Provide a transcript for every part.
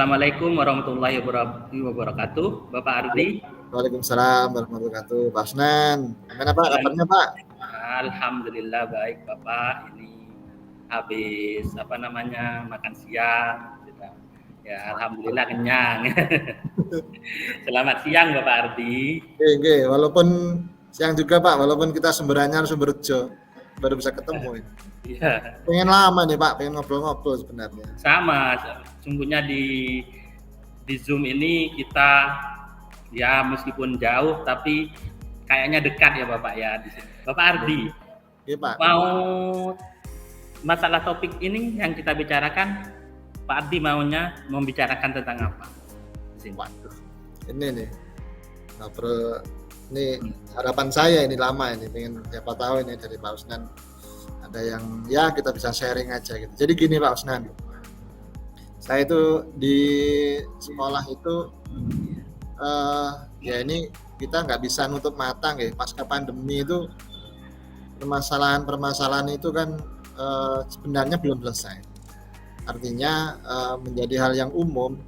Assalamualaikum warahmatullahi wabarakatuh, Bapak Ardi. Waalaikumsalam warahmatullahi wabarakatuh. Pak Asnan, gimana Pak kabarnya Pak? Alhamdulillah baik Bapak. Ini habis makan siang. Ya alhamdulillah kenyang. Selamat siang Bapak Ardi. Oke, walaupun siang juga Pak, walaupun kita sumberannya Sumberjo, baru bisa ketemu. Iya. Pengen lama nih Pak, pengen ngobrol-ngobrol sebenarnya. Sama, sungguhnya di Zoom ini kita ya meskipun jauh tapi kayaknya dekat ya Bapak ya. Bapak Ardi, Iya Pak. Mau masalah topik ini yang kita bicarakan, Pak Ardi maunya membicarakan tentang apa? Waduh, ini nih ngobrol, ini harapan saya ini lama ini, pengen siapa tahu ini dari Pak Usnan ada yang ya kita bisa sharing aja gitu. Jadi gini Pak Usnan, saya itu di sekolah itu ya ini kita nggak bisa nutup mata ya, pasca pandemi itu permasalahan itu kan sebenarnya belum selesai. Artinya menjadi hal yang umum.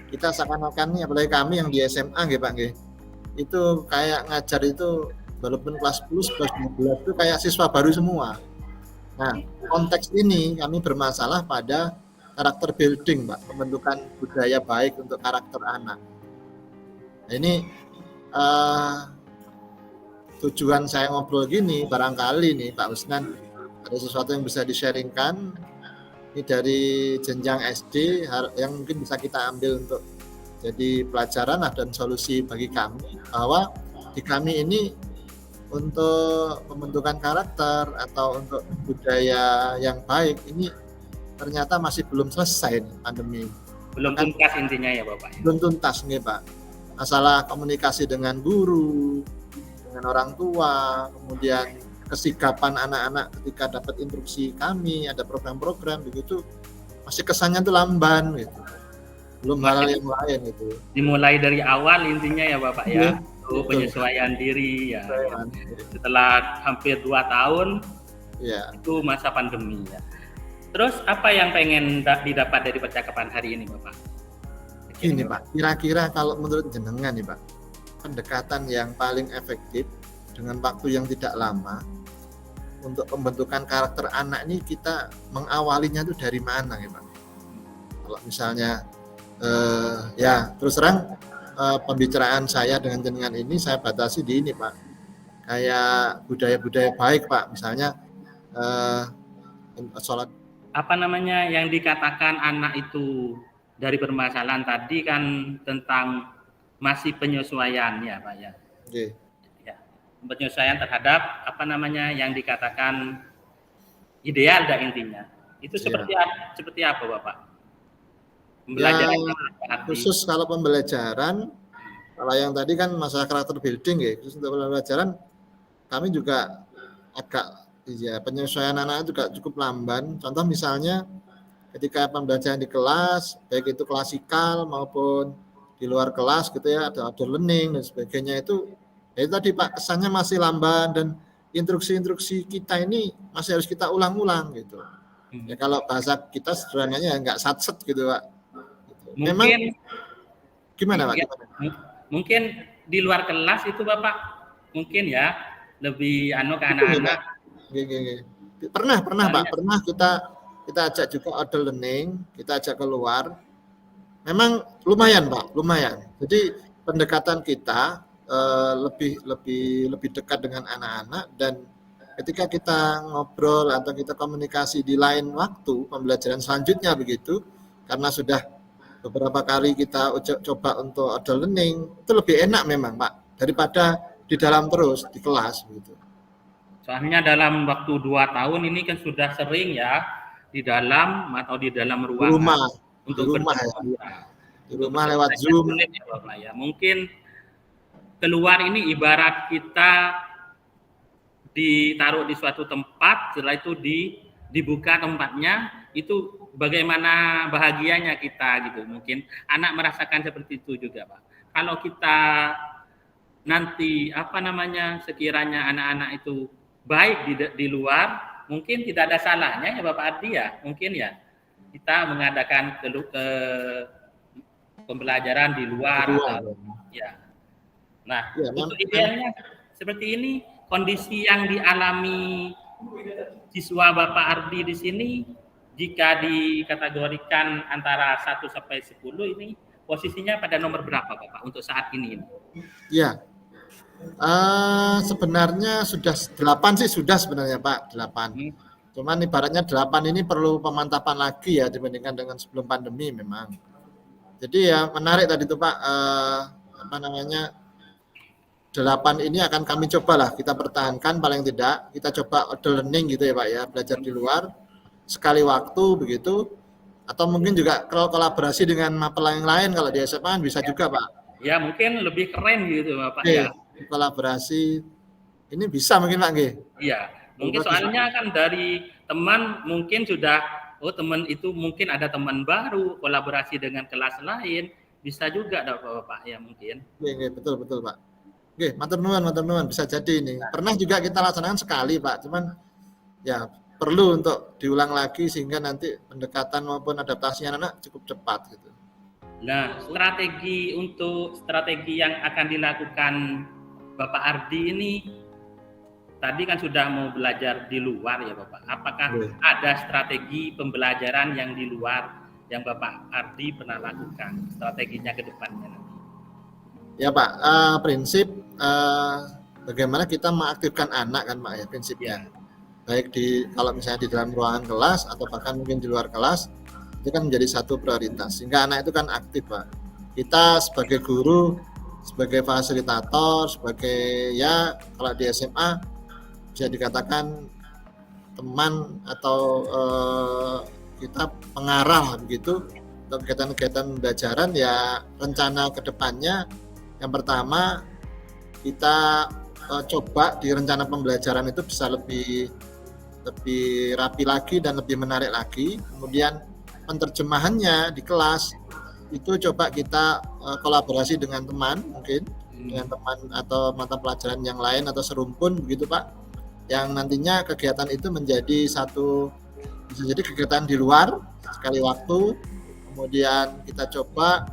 Kita seakan-akan nih, apalagi kami yang di SMA nggih Pak nggih, itu kayak ngajar itu walaupun kelas 10, kelas 12 itu kayak siswa baru semua. Nah, konteks ini kami bermasalah pada karakter building Pak, pembentukan budaya baik untuk karakter anak. Nah, ini tujuan saya ngobrol gini, barangkali nih Pak Usnan ada sesuatu yang bisa di-sharingkan ini dari jenjang SD yang mungkin bisa kita ambil untuk jadi pelajaran dan solusi bagi kami, bahwa di kami ini untuk pembentukan karakter atau untuk budaya yang baik ini ternyata masih belum selesai nih, pandemi. Belum tuntas intinya ya Bapak. Belum tuntas nih Pak. Masalah komunikasi dengan guru, dengan orang tua, kemudian kesigapan anak-anak ketika dapat instruksi kami, ada program-program begitu, masih kesannya tuh lamban gitu. Belum hal yang lain itu. Dimulai dari awal intinya ya Bapak ya, penyesuaian diri ya. Setelah hampir 2 tahun, ya. Itu masa pandemi ya. Terus apa yang pengen didapat dari percakapan hari ini Bapak? Ini Pak, kira-kira kalau menurut jenengan nih Pak, pendekatan yang paling efektif dengan waktu yang tidak lama untuk pembentukan karakter anak ini kita mengawalinya itu dari mana ya Pak? Kalau misalnya ya terus terang pembicaraan saya dengan jenengan ini saya batasi di ini Pak, kayak budaya-budaya baik Pak, misalnya sholat. Apa namanya yang dikatakan anak itu dari permasalahan tadi kan tentang masih penyesuaian ya Pak ya. Okay. Penyesuaian terhadap apa namanya yang dikatakan ideal dan intinya itu seperti apa Bapak? Pembelajaran khusus kalau pembelajaran, kalau yang tadi kan masalah karakter building ya, khusus untuk pembelajaran kami juga agak penyesuaian anak juga cukup lamban. Contoh misalnya ketika pembelajaran di kelas, baik itu klasikal maupun di luar kelas gitu ya, ada outdoor learning dan sebagainya itu tadi Pak, kesannya masih lamban dan instruksi-instruksi kita ini masih harus kita ulang-ulang gitu. Ya kalau bahasa kita sederhananya nggak satset gitu Pak. Gitu. Mungkin gimana Pak? Mungkin di luar kelas itu Bapak mungkin ya lebih ke anak-anak. Pernah Pak, pernah kita ajak juga outdoor learning, kita ajak keluar. Memang lumayan Pak, lumayan. Jadi pendekatan kita lebih dekat dengan anak-anak, dan ketika kita ngobrol atau kita komunikasi di lain waktu pembelajaran selanjutnya begitu, karena sudah beberapa kali kita coba untuk outdoor learning, itu lebih enak memang Pak daripada di dalam terus di kelas begitu. Soalnya dalam waktu 2 tahun ini kan sudah sering ya di dalam atau di dalam ruangan di rumah lewat Zoom ya. Mungkin keluar ini ibarat kita ditaruh di suatu tempat, setelah itu dibuka tempatnya, itu bagaimana bahagianya kita gitu. Mungkin anak merasakan seperti itu juga Pak. Kalau kita nanti sekiranya anak-anak itu baik di luar, mungkin tidak ada salahnya ya Bapak Ardi ya, mungkin ya kita mengadakan pembelajaran di luar atau ya. Nah, ya, untuk idealnya seperti ini, kondisi yang dialami siswa Bapak Ardi di sini jika dikategorikan antara 1 sampai 10 ini posisinya pada nomor berapa Bapak untuk saat ini? Ya. Sebenarnya sudah 8 sih sudah sebenarnya Pak, 8. Cuman ibaratnya 8 ini perlu pemantapan lagi ya dibandingkan dengan sebelum pandemi memang. Jadi ya menarik tadi tuh Pak, 8 ini akan kami cobalah kita pertahankan paling tidak. Kita coba learning gitu ya Pak ya, belajar di luar sekali waktu begitu. Atau mungkin juga kalau kolaborasi dengan mapel yang lain kalau di SMA bisa juga Pak. Ya mungkin lebih keren gitu Bapak ya. Kolaborasi ini bisa mungkin Pak nggih. Iya, mungkin soalnya kan dari teman mungkin sudah teman itu mungkin ada teman baru kolaborasi dengan kelas lain bisa juga Bapak ya mungkin. Iya betul Pak. Oke, matur nuwun bisa jadi ini. Pernah juga kita laksanakan sekali Pak, cuman ya perlu untuk diulang lagi sehingga nanti pendekatan maupun adaptasinya anak cukup cepat gitu. Nah, strategi yang akan dilakukan Bapak Ardi ini tadi kan sudah mau belajar di luar ya Bapak. Apakah ada strategi pembelajaran yang di luar yang Bapak Ardi pernah lakukan? Strateginya ke depannya nanti. Ya Pak, prinsip bagaimana kita mengaktifkan anak kan Pak ya prinsipnya. Ya. Baik kalau misalnya di dalam ruangan kelas atau bahkan mungkin di luar kelas itu kan menjadi satu prioritas sehingga anak itu kan aktif Pak. Kita sebagai guru, sebagai fasilitator, sebagai ya kalau di SMA bisa dikatakan teman atau kita pengarah begitu untuk kegiatan-kegiatan pembelajaran ya rencana kedepannya yang pertama kita coba di rencana pembelajaran itu bisa lebih rapi lagi dan lebih menarik lagi. Kemudian penerjemahannya di kelas itu coba kita kolaborasi dengan teman mungkin dengan teman atau mata pelajaran yang lain atau serumpun begitu Pak, yang nantinya kegiatan itu menjadi bisa jadi kegiatan di luar sekali waktu, kemudian kita coba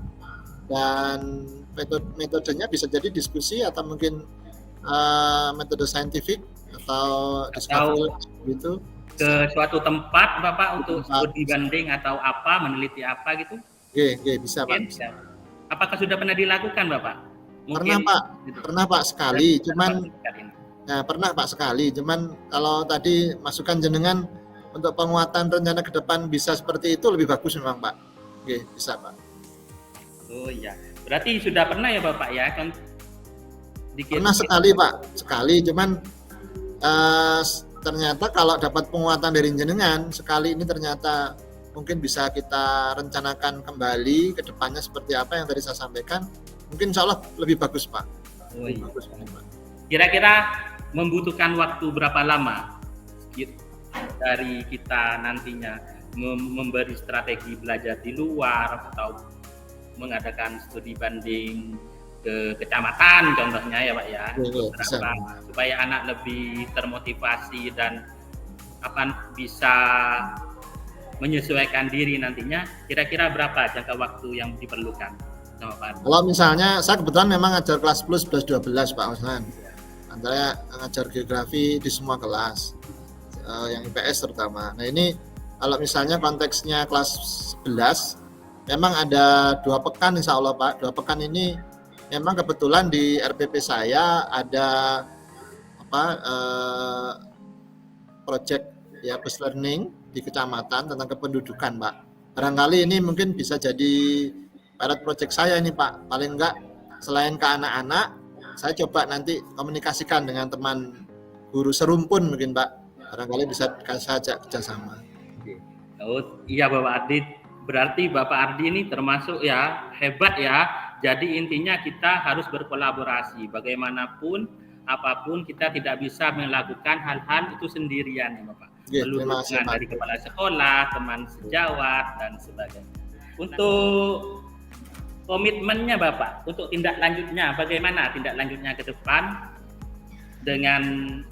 dan metodenya bisa jadi diskusi atau mungkin metode saintifik atau discovery gitu ke suatu tempat Bapak untuk studi banding atau apa meneliti apa gitu. Oke, bisa Pak. Bisa. Apakah sudah pernah dilakukan Bapak? Mungkin, pernah Pak sekali, pernah Pak sekali, cuman kalau tadi masukan jenengan untuk penguatan rencana ke depan bisa seperti itu lebih bagus memang Pak. Oke, bisa Pak. Oh iya, berarti sudah pernah ya Bapak ya kan? Pernah sekali Pak, sekali, cuman ternyata kalau dapat penguatan dari jenengan sekali ini ternyata mungkin bisa kita rencanakan kembali ke depannya seperti apa yang tadi saya sampaikan, mungkin insya Allah lebih bagus Pak. Oh iya. Bagus, Pak. Kira-kira membutuhkan waktu berapa lama dari kita nantinya memberi strategi belajar di luar atau mengadakan studi banding ke kecamatan contohnya ya Pak ya, supaya anak lebih termotivasi dan bisa menyesuaikan diri nantinya, kira-kira berapa jangka waktu yang diperlukan sama Pak? Kalau misalnya saya kebetulan memang ngajar kelas 10, 11, 12 Pak Osman, antara ngajar geografi di semua kelas, yang IPS terutama. Nah ini kalau misalnya konteksnya kelas 11 memang ada 2 pekan insya Allah Pak. 2 pekan ini memang kebetulan di RPP saya ada project ya bus learning di kecamatan tentang kependudukan Pak. Barangkali ini mungkin bisa jadi pilot project saya ini Pak. Paling enggak selain ke anak-anak, saya coba nanti komunikasikan dengan teman guru serumpun mungkin Pak. Barangkali bisa saya ajak kerjasama. Oh iya Bapak Ardi, berarti Bapak Ardi ini termasuk ya hebat ya. Jadi intinya kita harus berkolaborasi. Bagaimanapun, apapun kita tidak bisa melakukan hal-hal itu sendirian ya Bapak. Perlu dukungan dari kepala sekolah, teman sejawat dan sebagainya. Untuk komitmennya Bapak, untuk tindak lanjutnya, bagaimana tindak lanjutnya ke depan dengan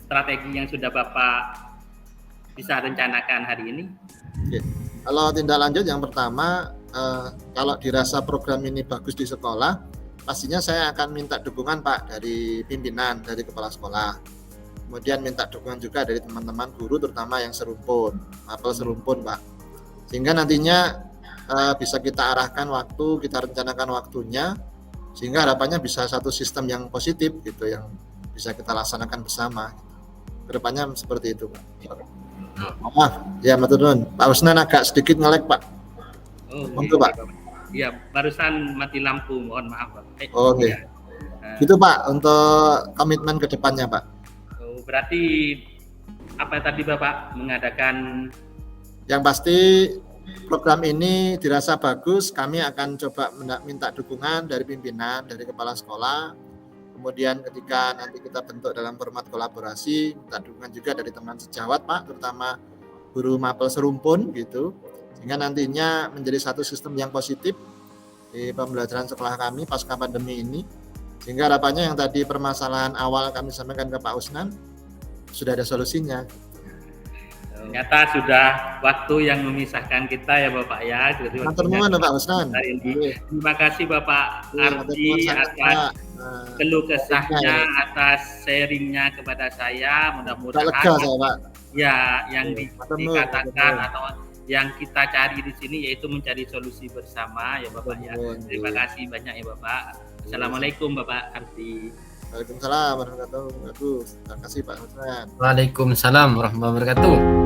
strategi yang sudah Bapak bisa rencanakan hari ini? Oke. Kalau tindak lanjut yang pertama kalau dirasa program ini bagus di sekolah, pastinya saya akan minta dukungan Pak dari pimpinan, dari kepala sekolah. Kemudian minta dukungan juga dari teman-teman guru, terutama yang serumpun, mapel serumpun Pak. Sehingga nantinya bisa kita arahkan waktu, kita rencanakan waktunya, sehingga harapannya bisa satu sistem yang positif gitu, yang bisa kita laksanakan bersama. Kedepannya seperti itu Pak. Ya matur nuwun. Pak Usnan agak sedikit nge-lag Pak. Monggo Pak. Iya, barusan mati lampu, mohon maaf Pak. Oke. Gitu Pak untuk komitmen ke depannya Pak. Berarti apa tadi Bapak mengadakan? Yang pasti program ini dirasa bagus, kami akan coba minta dukungan dari pimpinan, dari kepala sekolah. Kemudian ketika nanti kita bentuk dalam format kolaborasi, minta dukungan juga dari teman sejawat Pak, terutama guru mapel serumpun gitu. Sehingga nantinya menjadi satu sistem yang positif di pembelajaran sekolah kami pasca pandemi ini. Sehingga harapannya yang tadi permasalahan awal kami sampaikan ke Pak Usnan sudah ada solusinya. Ternyata sudah waktu yang memisahkan kita ya Bapak ya. Matur nuwun Pak Usnan. Terima kasih Bapak Ardi atas keluh kesahnya, atas sharingnya kepada saya. Mudah-mudahan ya yang dikatakan atau yang kita cari di sini yaitu mencari solusi bersama ya Bapak ya. Terima kasih banyak ya Bapak. Assalamualaikum Bapak Ardi. Waalaikumsalam warahmatullahi wabarakatuh. Terima kasih Pak Usnan. Waalaikumsalam warahmatullahi wabarakatuh.